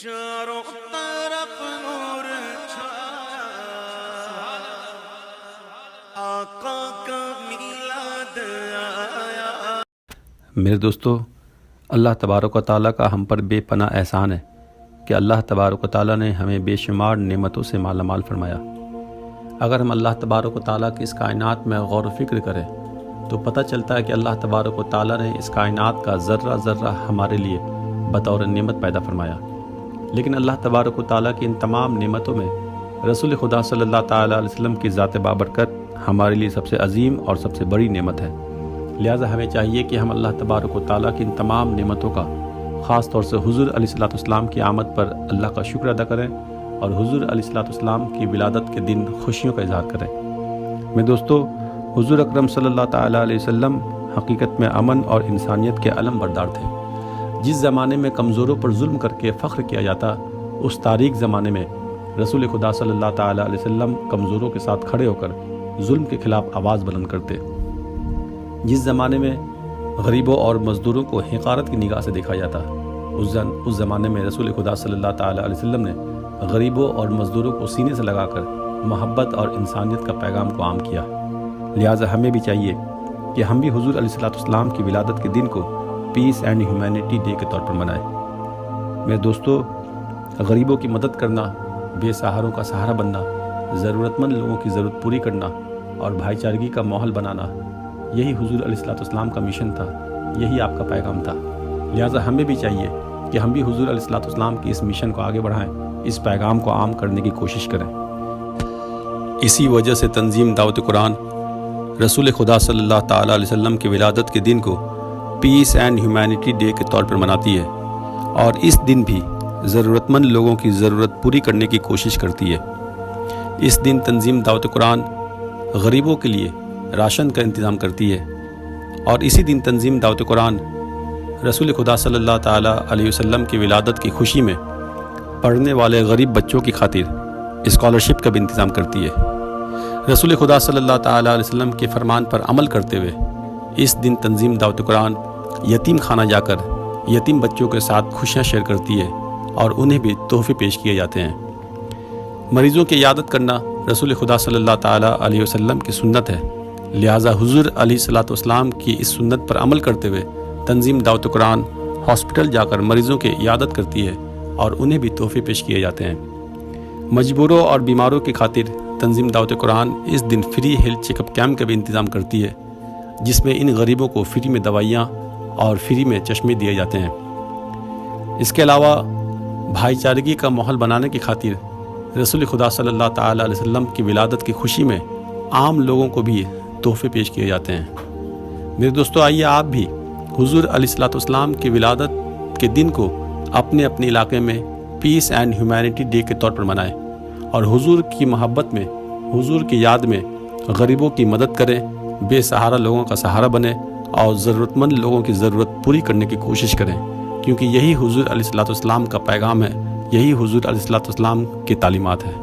चारों तरफ नूर छाया, आका का मिलाद आया। मेरे दोस्तों, अल्लाह तबारक व तआला का हम पर बेपनाह एहसान है कि अल्लाह तबारक व तआला ने हमें बेशुमार नेमतों से माला माल फरमाया। अगर हम अल्लाह तबारक व तआला की इस कायनात में गौर व फिक्र करें तो पता चलता है कि अल्लाह तबारक व तआला ने इस कायनात का ज़र्रा ज़र्रा हमारे लिए बतौर नेमत पैदा फरमाया। लेकिन अल्लाह तबारक व तआला की इन तमाम नेमतों में रसूल खुदा सल्लल्लाहु अलैहि वसल्लम की ज़ात बाबरकत हमारे लिए सबसे अजीम और सबसे बड़ी नेमत है। लिहाजा हमें चाहिए कि हम अल्लाह तबारक व तआला की इन तमाम नेमतों का ख़ास तौर से हुज़ूर अलैहिस्सलाम की आमद पर अल्लाह का शुक्र अदा करें और हुज़ूर अलैहिस्सलाम की विलादत के दिन खुशियों का इज़हार करें। मेरे दोस्तों, हुज़ूर अकरम सल्लल्लाहु अलैहि वसल्लम हकीकत में अमन और इंसानियत के अलम बरदार थे। जिस ज़माने में कमज़ोरों पर जुल्म करके फ़ख्र किया जाता, उस तारीख़ ज़माने में रसूल खुदा सल्लल्लाहु अलैहि वसल्लम कमज़ोरों के साथ खड़े होकर जुल्म के ख़िलाफ़ आवाज़ बुलंद करते। जिस ज़माने में गरीबों और मज़दूरों को हिक़ारत की निगाह से देखा जाता, उस ज़माने में रसूल खुदा सल्लल्लाहु अलैहि वसल्लम ने गरीबों और मज़दूरों को सीने से लगाकर मोहब्बत और इंसानियत का पैगाम को आम किया। लिहाजा हमें भी चाहिए कि हम भी हुज़ूर अलैहिस्सलाम की विलादत के दिन को पीस एंड ह्यूमैनिटी डे के तौर पर मनाएं। मेरे दोस्तों, गरीबों की मदद करना, बेसहारों का सहारा बनना, ज़रूरतमंद लोगों की ज़रूरत पूरी करना और भाईचारगी का माहौल बनाना, यही हुज़ूर अलैहिस्सलाम का मिशन था, यही आपका पैगाम था। लिहाजा हमें भी चाहिए कि हम भी हुज़ूर अलैहिस्सलाम की इस मिशन को आगे बढ़ाएं, इस पैगाम को आम करने की कोशिश करें। इसी वजह से तंजीम दावत कुरान रसूल खुदा सल्लल्लाहु अलैहि वसल्लम की विलादत के दिन को पीस एंड ह्यूमैनिटी डे के तौर पर मनाती है और इस दिन भी ज़रूरतमंद लोगों की ज़रूरत पूरी करने की कोशिश करती है। इस दिन तंजीम दावत कुरान गरीबों के लिए राशन का इंतज़ाम करती है और इसी दिन तंजीम दावत कुरान रसूल खुदा सल्लल्लाहु अलैहि वसल्लम की विलादत की खुशी में पढ़ने वाले गरीब बच्चों की खातिर स्कॉलरशिप का भी इंतज़ाम करती है। रसूल खुदा सल्लल्लाहु अलैहि वसल्लम के फरमान पर अमल करते हुए इस दिन तंजीम दावत कुरान यतीम खाना जाकर यतीम बच्चों के साथ खुशियाँ शेयर करती है और उन्हें भी तोहफे पेश किए जाते हैं। मरीज़ों की इयादत करना रसूल खुदा सल्लल्लाहु अलैहि वसल्लम की सुन्नत है। लिहाजा हुज़ूर अलैहिस्सलाम की इस सुन्नत पर अमल करते हुए तंजीम दावत कुरान हॉस्पिटल जाकर मरीज़ों की इयादत करती है और उन्हें भी तोहफे पेश किए जाते हैं। मजबूरों और बीमारों की खातिर तंजीम दावत कुरान इस दिन फ्री हेल्थ चेकअप कैंप का भी इंतज़ाम करती है, जिसमें इन गरीबों को फ्री में दवाइयाँ और फ्री में चश्मे दिए जाते हैं। इसके अलावा भाईचारगी का माहौल बनाने की खातिर रसूल खुदा सल्लल्लाहु अलैहि वसल्लम की विलादत की खुशी में आम लोगों को भी तोहफे पेश किए जाते हैं। मेरे दोस्तों, आइए आप भी हुज़ूर अलैहिस्सलाम की विलादत के दिन को अपने अपने इलाके में पीस एंड ह्यूमैनिटी डे के तौर पर मनाएं और हुज़ूर की मोहब्बत में, हुज़ूर की याद में गरीबों की मदद करें, बेसहारा लोगों का सहारा बने और ज़रूरतमंद लोगों की ज़रूरत पूरी करने की कोशिश करें, क्योंकि यही हुज़ूर अलैहिस्सलाम का पैगाम है, यही हुज़ूर अलैहिस्सलाम की तालीमात है।